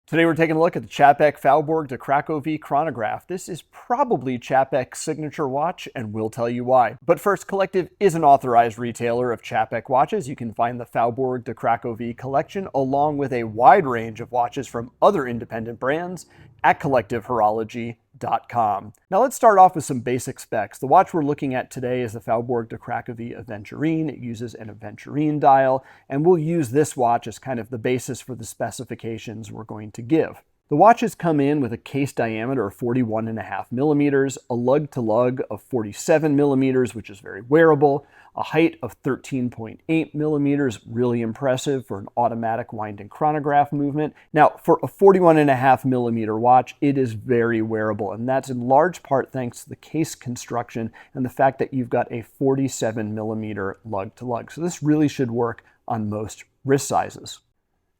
Today we're taking a look at the Czapek Faubourg de Cracovie Chronograph. This is probably Czapek's signature watch, and we'll tell you why. But first, Collective is an authorized retailer of Czapek watches. You can find the Faubourg de Cracovie collection along with a wide range of watches from other independent brands at collectivehorology.com. Now let's start off with some basic specs. The watch we're looking at today is the Faubourg de Cracovie Aventurine. It uses an Aventurine dial, and we'll use this watch as kind of the basis for the specifications we're going to give. The watches come in with a case diameter of 41.5 millimeters, a lug-to-lug of 47 millimeters, which is very wearable, a height of 13.8 millimeters, really impressive for an automatic winding chronograph movement. Now, for a 41.5 millimeter watch, it is very wearable, and that's in large part thanks to the case construction and the fact that you've got a 47 millimeter lug-to-lug. So this really should work on most wrist sizes.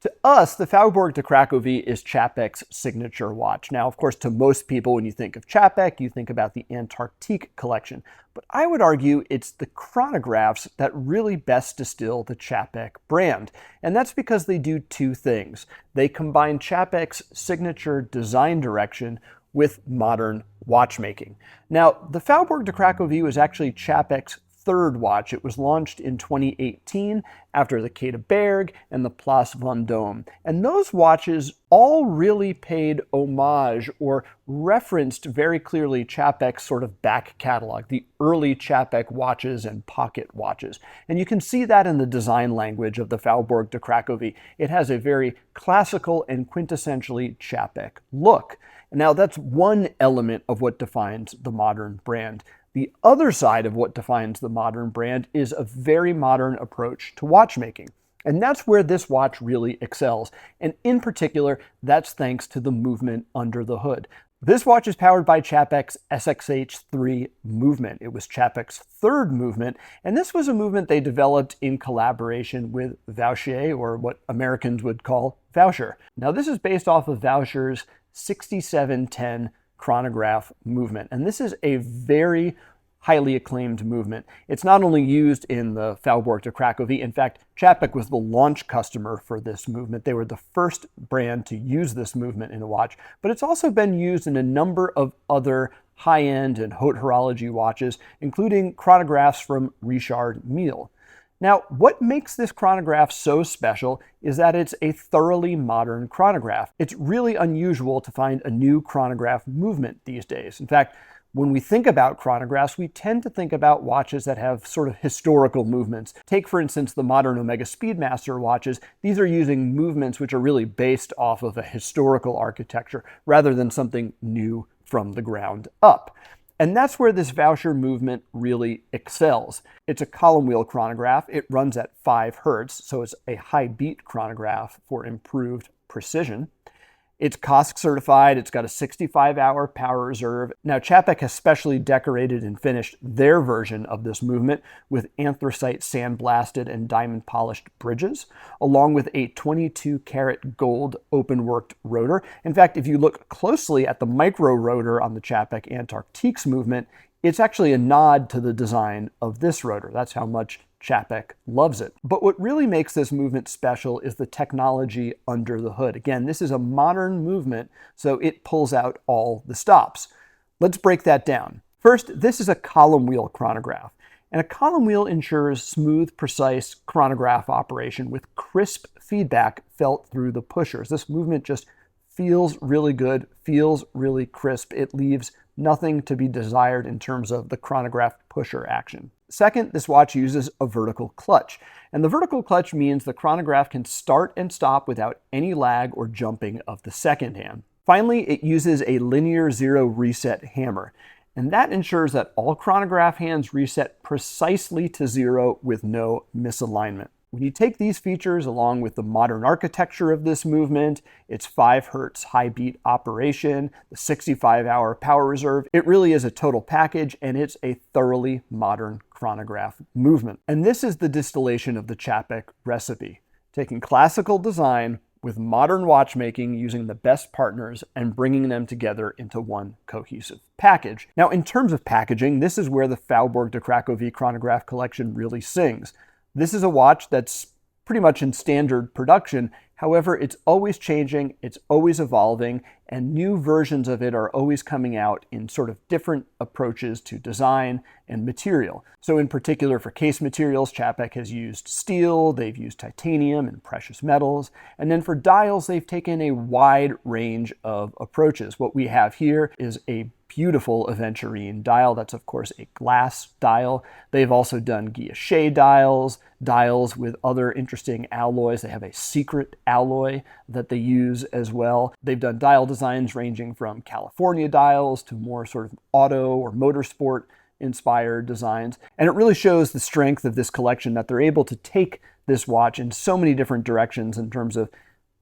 To us, the Faubourg de Cracovie is Czapek's signature watch. Now, of course, to most people, when you think of Czapek, you think about the Antarctique collection. But I would argue it's the chronographs that really best distill the Czapek brand. And that's because they do two things. They combine Czapek's signature design direction with modern watchmaking. Now, the Faubourg de Cracovie was actually Czapek's third watch. It was launched in 2018 after the Quai de Berg and the Place Vendôme. And those watches all really paid homage or referenced very clearly Czapek's sort of back catalog, the early Czapek watches and pocket watches. And you can see that in the design language of the Faubourg de Cracovie. It has a very classical and quintessentially Czapek look. Now that's one element of what defines the modern brand. The other side of what defines the modern brand is a very modern approach to watchmaking. And that's where this watch really excels. And in particular, that's thanks to the movement under the hood. This watch is powered by Czapek's SXH3 movement. It was Czapek's third movement, and this was a movement they developed in collaboration with Vaucher, or what Americans would call Vaucher. Now this is based off of Vaucher's 6710 chronograph movement. And this is a very highly acclaimed movement. It's not only used in the Faubourg de Cracovie. In fact, Czapek was the launch customer for this movement. They were the first brand to use this movement in a watch, but it's also been used in a number of other high-end and haute horology watches, including chronographs from Richard Mille. Now, what makes this chronograph so special is that it's a thoroughly modern chronograph. It's really unusual to find a new chronograph movement these days. In fact, when we think about chronographs, we tend to think about watches that have sort of historical movements. Take, for instance, the modern Omega Speedmaster watches. These are using movements which are really based off of a historical architecture rather than something new from the ground up. And that's where this Vaucher movement really excels. It's a column wheel chronograph. It runs at 5 hertz, so it's a high beat chronograph for improved precision. It's COSC certified. It's got a 65-hour power reserve. Now, Czapek has specially decorated and finished their version of this movement with anthracite sandblasted and diamond-polished bridges, along with a 22-karat gold open-worked rotor. In fact, if you look closely at the micro rotor on the Czapek Antarctique's movement, it's actually a nod to the design of this rotor. That's how much Czapek loves it. But what really makes this movement special is the technology under the hood. Again, this is a modern movement, so it pulls out all the stops. Let's break that down. First, this is a column wheel chronograph. And a column wheel ensures smooth, precise chronograph operation with crisp feedback felt through the pushers. This movement just feels really good, feels really crisp. It leaves nothing to be desired in terms of the chronograph pusher action. Second, this watch uses a vertical clutch. And the vertical clutch means the chronograph can start and stop without any lag or jumping of the second hand. Finally, it uses a linear zero reset hammer. And that ensures that all chronograph hands reset precisely to zero with no misalignment. When you take these features along with the modern architecture of this movement, its 5 hertz high beat operation, the 65-hour power reserve, it really is a total package, and it's a thoroughly modern chronograph movement. And this is the distillation of the Czapek recipe, taking classical design with modern watchmaking using the best partners and bringing them together into one cohesive package. Now, in terms of packaging, this is where the Faubourg de Cracovie Chronograph collection really sings. This is a watch that's pretty much in standard production However, it's always changing, it's always evolving, and new versions of it are always coming out in sort of different approaches to design and material. So in particular for case materials, Czapek has used steel, they've used titanium and precious metals, and then for dials, they've taken a wide range of approaches. What we have here is a beautiful aventurine dial. That's of course a glass dial. They've also done guilloche dials, dials with other interesting alloys. They have a secret alloy that they use as well. They've done dial designs ranging from California dials to more sort of auto or motorsport inspired designs. And it really shows the strength of this collection that they're able to take this watch in so many different directions in terms of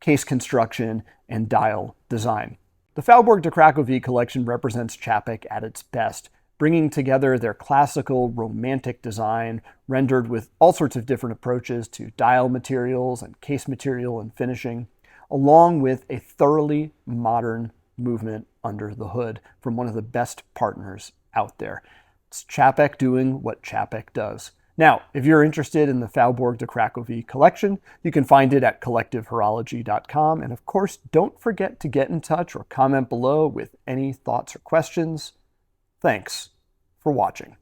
case construction and dial design. The Faubourg de Cracovie collection represents Czapek at its best, bringing together their classical romantic design rendered with all sorts of different approaches to dial materials and case material and finishing, along with a thoroughly modern movement under the hood from one of the best partners out there. It's Czapek doing what Czapek does. Now, if you're interested in the Faubourg de Cracovie collection, you can find it at collectivehorology.com. And of course, don't forget to get in touch or comment below with any thoughts or questions. Thanks for watching.